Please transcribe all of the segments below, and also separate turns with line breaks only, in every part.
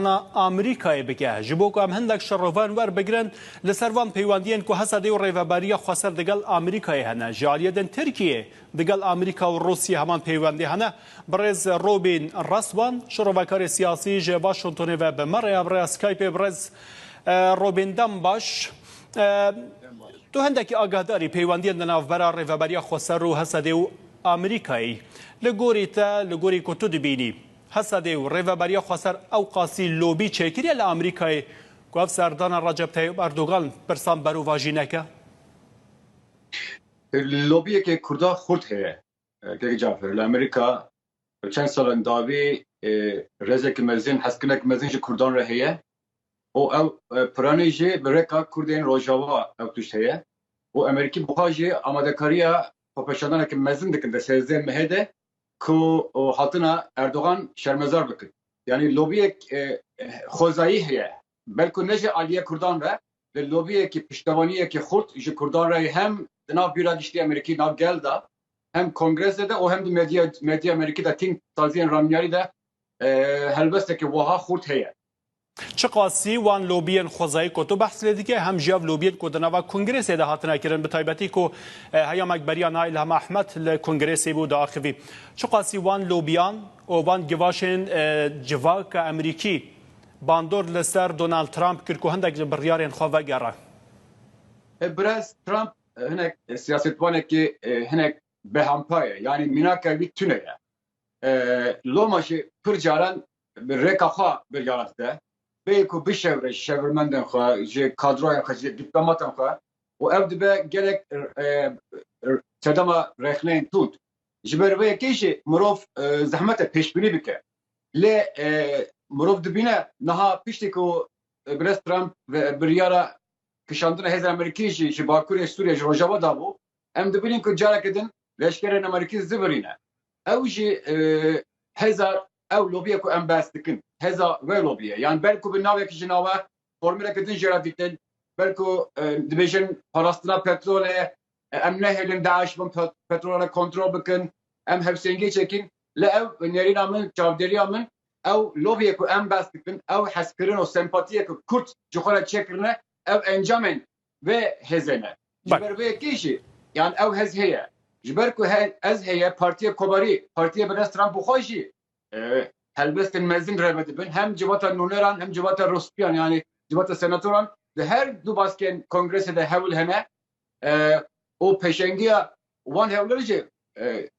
ئامریکای بکە ji bo ku em hindek şerovan werbigirin li ser van peywendiyên ku hesa dê û rêveberiya xweser digel Amerîkayê hene ji aliyedên Tirkiyê digel Amerîka û Rûsya heman peywendî hene birêz Robin Rasvan şerovekarê siyasî ji Washingtonê ve bi me rêya birêya Skypeê birêz Robin Dembaş tu hindekî agadarî peywendiyên di navbera rêveberiya xweser û hesa dê û Amerîkayê li gorî te li gorî ku tu dibînî hesa dê û rêveberiya xweser ew qasî lobî çêkiriye li Amerîkayê ku ev serdana Recep Tayyip Erdogan pirsan berovajîneke?
Lobiyekê Kurda xurt heye. Gelek Cafer li Amerîka çend salan davê rezekî mezin hezkinek mezin ji Kurdan re heye. O ew piranê jê bi reka Kurdên Rojava ew tuşt heye. û Amerîkî buha jê amadekariya xwepeşandanekî mezin dikin di 13 mehê de ku hatina Erdogan şermezar bikin. Yani lobiyek xwezayî heye. Belku ne ji aliye Kurdan re li lobiyekî piştevaniyekî xurt ji Kurdan re hem di nav Bîra Giştî Amerîkî nav gel da hem Kongresê de û hem di medya Amerîkî de tîn taziyên ramyarî de helbestekî wiha xurt heye.
Çi qasî wan lobiyên xwezayî ku tu behs lê dike hem jî ev lobiyên ku di nava Kongresê de hatine kirin bi taybetî ku heyamek beriya Nail Hema Ahmed li Kongresê bû diaxivî. Çi qasî wan lobiyan û wan givaşên civaka Amerîkî bandor li ser Donald Trump kir ku hindek ji biryarên xwe vegere.
Biraz Trump hinek siyasetvanekî hinek behampaye yani mînaka wî tune ye. Loma jî pir caran bi rêka xwe biryaran dide. Bê ku bişevre ji şevirmendên xwe, ji kadroya xwe, ji dîplomatan xwe û ev dibe gelek sedema rexneyên tût. Ji ber vê yekê jî mirov zehmete pêşbînî bike. Lê mirov dibîne niha piştî ku biraz Trump ve biryara kişandina Hêzên Amerîkî jî ji Bakurê Sûriye ji Rojava dabû, em dibînin ku carekê din leşkerên Amerîkî zibirîne. Ew jî heza ew lobiye ku em behs dikin. Heza ve lobiye. Yani belku bir navekî ji nava formüleke din jêra dîtin, belku dibêjin parastina petrolê em nehêlin Daeş bin petrolê kontrol bikin, em hevsengî çekin. Li ew nerîna min, çavdêriya min ew lobiye ku em behs dikin, ew hezkirin û sempatiye ku Kurd ji xwe re çêkirine ev encamên vê hêzê ne. Ji ber vê yekê jî yani ew hez heye. Ji ber ku ez heye partiya Kobarî, partiya Biraz Trump û xwe jî helbestên mezin rêve dibin. Hem civata nûneran hem civata rospiyan yani civata senatoran di her du baskên Kongresê de hewil hene û pêşengiya wan hewlêrê jî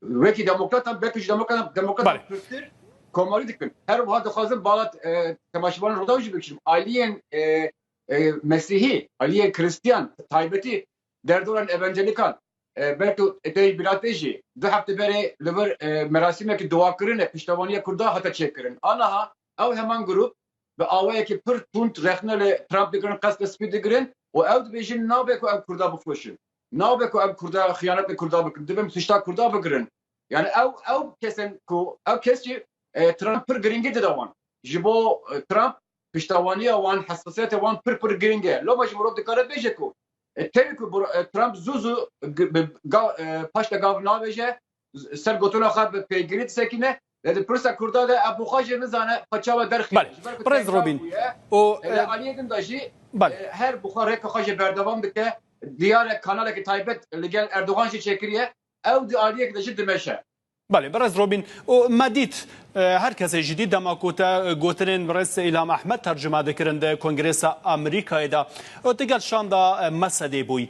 wekî demokratan belkî ji demokratan pirtir komarî dikin. Her wiha dixwazin bala temaşevanên Roda jî bikişin. Aliyên Mesîhî, aliyên Hristiyan taybetî derdoran evanjelikan belki etey bilatê jî du hefte berê li vir merasimekî duakirinê piştevaniya Kurda hata çêkirin. Anaha ew heman grup bi awayekî pir tund rexne li Trump dikirin qesd spî dikirin û ew dibêjin nabe ku ew Kurda bixweşin. Nabe ku ew Kurda xıyanet li Kurda bikin. Dibin tişta Kurda bikirin. Yani ew kesin ku ew kes jî Trump pir giringî dide wan. Ji bo Trump piştevaniya wan hessasiyeta wan pir giring e. Loma jî mirov dikare bêje ku tabii ki Trump zuzu paşta gav navêje ser gotuna xwe bi pêgirî disekine dedi pirsa Kurda de ev buxa jê nizane paçava derxiye.
Birêz Robin
û aliyê din de jî her buxa rêka xwe jê berdevam dike diyarek kanalekî taybet li gel Erdogan jî çêkiriye ew di aliyek de jî dimeşe.
بله برز روبین و مدید هر کسی جدی دماکوتا گوترین برز ایلام احمد ترجمه دکرند کنگرس آمریکای دا و دیگر شاندا مسئله بوی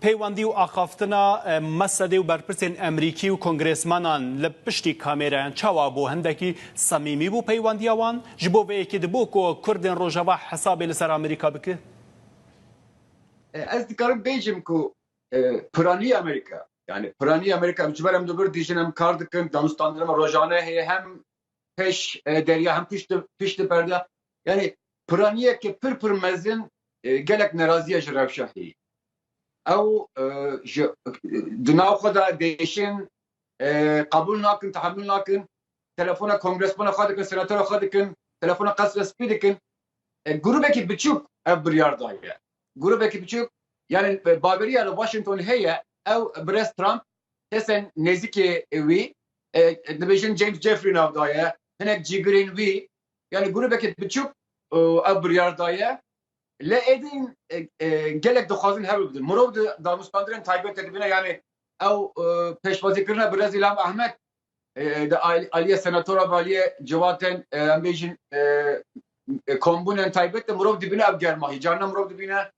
پیوندی و آخافتنا مسئله و برپرسین امریکی و کنگرسمانان لپشتی کامیران چوابو هندکی صمیمی بو پیوندی آوان جبو به یکی دبو که کردن روژاوا حسابی لسر آمریکا بکه؟
از دیگرم بیجم که پرانی آمریکا yani Piraniye Amerika mecburen de bir dijinem kardıkın danıştandırma rojane hem peş derya hem pişti perde yani Piraniye ki pir mezin gelek neraziye jirevşahi ev dinav xda değişin kabul nakin tahammül nakin telefona kongresmana xadikin senatör xadikin telefona qasr spidikin grubeki biçuk ev bir yardayı grubeki biçuk yani Baberiya Washington heye ew Biraz Trump kesen nezikê wî dibêjin James Jeffrey navdaye hinek cîgirên wî yani grubekî biçûk ev biryar daye le edin gelek dixwazin hewl bidin mirov danûstandirin taybet dibine yani ew pêşvazîkirina Brezîl Ahmed aliye senatora aliye civaten em bêjin kombûnên taybet de mirov dibine ev germahî carna mirov dibine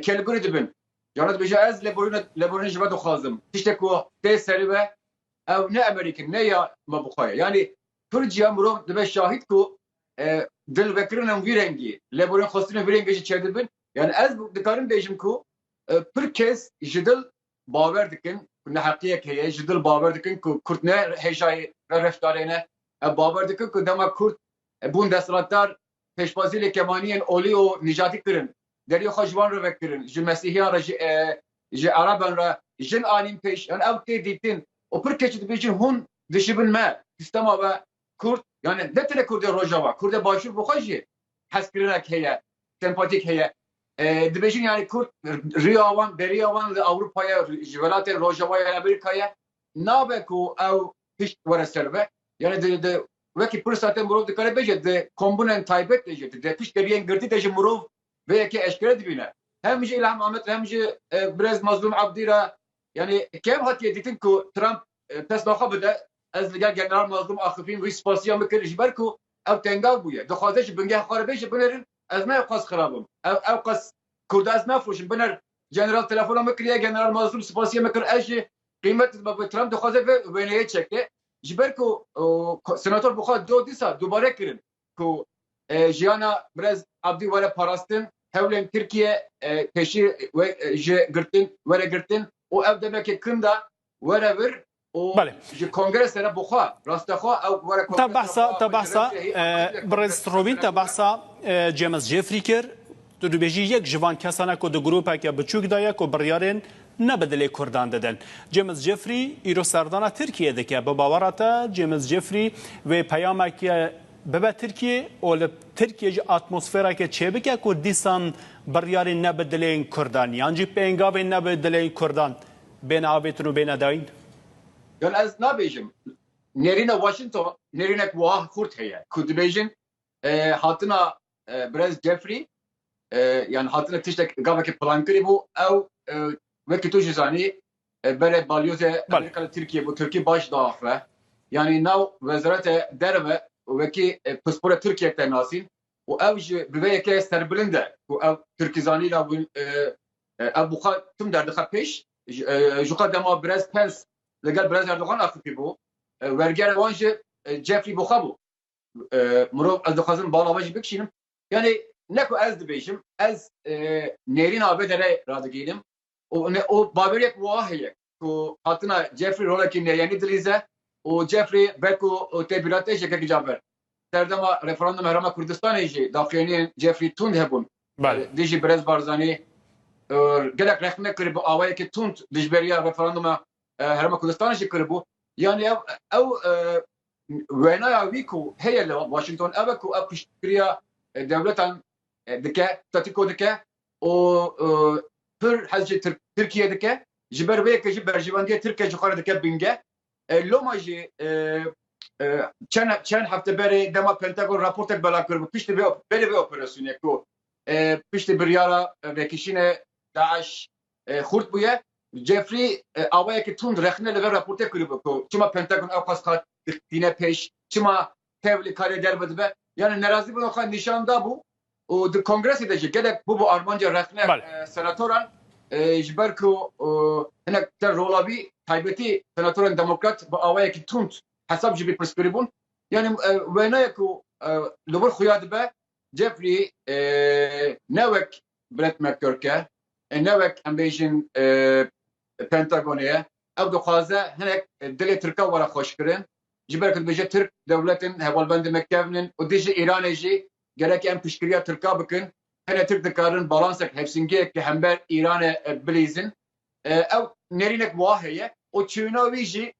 kelgurî dibin cana dibêje ez leborînê ji ve dixwazim tiştek ku tê serî ve ew ne Amerîkin ne ya mebixwaye yani pir ciya mirov dibe şahîd ku dil vekirinin vî rengî leborîn xwestinên vî rengê jî çêdibin yani ez dikarim bêjim ku pir kes ji dil bawer dikin neheqiyek heye ji dil bawer dikin ku Kurt ne hêjayê ve reftarê ne bawer dikin ku dema Kurt bûn desthilatdar pêşbazî lê kemaniyên olî û nijatî kirin deriyê xwe ji wan re vekirin ji mesîhiyan re ji Araban re jin anîn pêş yani ew tê dîtin û pir kes dibêjin hûn dişibin me sistema ve Kurt yani ne tane Kurdê Rojava Kurdê başûr bixwe jî hezkirinek heye sempatik heye dibêjin yani Kurt rêya wan beriya wan li Ewropaya ji welatên Rojavayê Amerîkayê nabe ku ew pişt were ser ve yani de wekî pir saetên mirov dikare bêje de kombûnên taybet de jî de pişt deriyên girtî de ji mirov vê yekê eşkere dibîne hem ji İlham Ahmed hem ji Birêz Mazlûm Abdî re yani kêm hatiye dîtin ku Trump pes naxwe bide ez li gel General Mazlûm Axifîn wî spasiya mikir ji ber ku ew tengav bûye dixwaze ji bingeh xwe re bêje binerin ez ne qas xirabim ew qas Kurda ez nafroşim biner General telefona mikiriye General Mazlûm spasiya mikir ez jî qîmet dibbe Trump dixwaze wêneyê çeke ji ber ku senator bixwe do dîsa dubare kirin ku jiyana Birêz Abdî were parastin hewlên Tirkiye pêşî ji girtin were girtin û ev demeke kin da were vir ji kongresê re bixwe rastexwe ew were
te behsa Birêz Robîn te behsa James Jeffrey kir tu dibêjî yek ji van kesan ku di grupeke biçûk de ye ku biryarên ne bi dilê Kurdan didin. James Jeffrey îro serdana Tirkiye dike bi bawera te James Jeffrey vê peyameke bibe Tirkiye û li Tirkiye jî atmosfereke çêbike ku dîsan biryarên ne bi dilên Kurdan yan jî pêngavên ne bi dilên Kurdan bên avêtin û bêne dayîn.
Yani ez nabêjim nerîne Washington nerînek wah Kurt heye ku dibêjin hatina Birêz Jeffrey yani hatina tiştek gavekê plankirî bû ew wekî tu jî zanî berê balyozê Amerîka li Tirkiye bû Tirkî baş daxe yani nav Wezareta Derve wekî pispora Tirkiye te nasîn û ew jî bi vê yekê serbilind e ku ew Tirkîzanî ra ev bûxa tim derdixe pêş ji xwe dema Birêz Pence li gel Birêz Erdogan axivî bû wergerê wan jî Jeffrey bûxa bû mirov ez dixwazim balava jî bikişînim yani ne ku ez dibêjim ez nêrîn avê radigînim û baweriyek wiha heye ku hatina Jeffrey rolekî nêyanî dilîze û Jeffrey belku têbîratê jekekî caber serdema referandum Herêma Kurdistanê jî daxuyaniyên Jeffrey tund hebûn dî jî Birêz Barzanî gelek rexne kiribû awayekî tund dijberiya referanduma Herêma Kurdistanê jî kiribû yani ew wênaya wî ku heye li Washington ew e ku ew piştgiriya devletan dike statîko dike û pir hez ji Tirkiye dike ji ber vê yekê jî berjivandiya Tirkiye ji xwe re dike binge loma jî çend hefte berê dema Pentagon raportek bela kiribû piştî berê vê operasyonê ku piştî biryara vekişînê Daeş xurt bûye Jeffrey awayekî tund rexne li ve raportê kiribû ku çima Pentagon ew qas dîne pêş çima tevlî karê derve dibe yani nerazî bûna xwe nîşanda bû û di kongresê de jî gelek bû armanca rexne senatoran ji ber ku hinek te rolavî taybetî senatoran demokrat bi awayekî tund hesab jî pirsgirî bûn yani wênaya ku li wir xuya dibe Jeffrey ne wek Brett McGurk ne wek em bêjin Pentagonê ye ew dixwaze hinek dilê Tirka were xweşkirin ji ber ku dibêje Tirk dewletên hevalbendê mekevnin û dî jî Îranê jî gerek em piştgiriya Tirka bikin hene Tirk dikarin balansek hevsingiyek ki hember İranê bilîzin ew nerînek wiha heye û çûna wî jî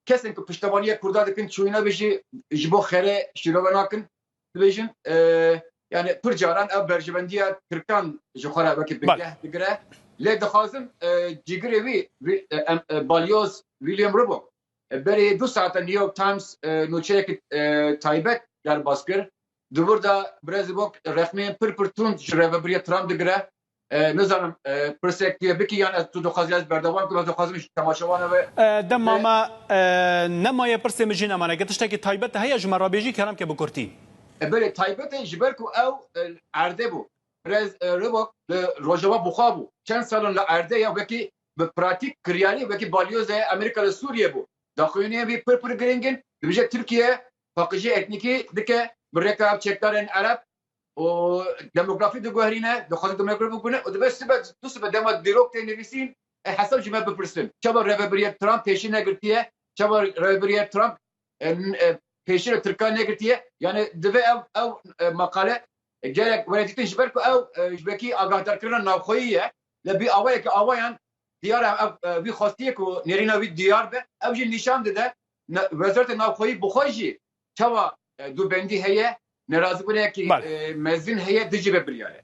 kesên ku piştevaniya Kurda dikin çûna wî jî ji bo xerê şîrove nakin dibêjin yani pir caran ev berjivendiya Tirkan ji xwe re wekî bingeh digire lê dixwazim cîgirê wî balyoz William Rubbo berê 2 saate New York Times nûçeyekî taybet derbas kir دبر دا برزبوک رسمی پر تون شربریه ترامپ دگره نظرم پرسکتیه بکی یان تو دخوازی از بردوام که دخوازیش تماشاوانه و
دماما نمایه پرسه مجین امانه گتشتا که تایبت هیا جمرا بیجی کرم که بکرتی
بله تایبت جبر کو او عرده بو برز ربوک روجوا بخابو چند سالن لعرده یا وکی به پراتیک کریانی وکی بالیوز امریکا لسوریه بو داخلینیه بی پر گرینگن بيجي تركيا فاقجي اتنيكي دكه بريكاب تشيكتارن عرب و ديموغرافي دو غهرينا دو خاطر ديموغرافي كنا ودبس تسبه دما ديروك تنفيسين حسب جما ببرسن شباب ريفبريا ترامب بيشينا قلتيه شباب ريفبريا ترامب بيشينا تركان نقلتيه يعني دبي او مقاله جالك ولدتين جبركو او جبكي اغادر كرنا ناخويه لبي اويك اويان ديار بي خاصيك نيرينا بي ديار به او جي نشان ده وزارت ناوخویی بخویی چوا دو بندی هیه نرازی بوده که مزین هیه دیجی ببریاره.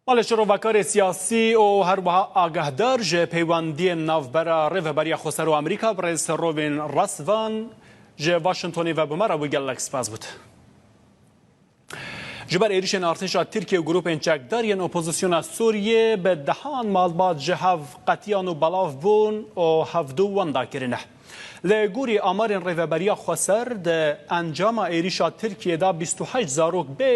ولی شروعکار سیاسی و هر وها آگاهدار جه پیوندی نافبرا ریوبریا خسرو آمریکا برز روبین راسوان جه واشنطنی و بمرا و گلک سپاس بود. جبر ایریشن ارتشا ترکیه و گروپین چکدارین اپوزیسیون سوریه به دهان مالبات جهاف قطیان و بلاف بون و هفدو وندا کرنه. لگوری آمار ریوبریا خسر ده انجام ایریشا ترکیه دا 28 زاروک به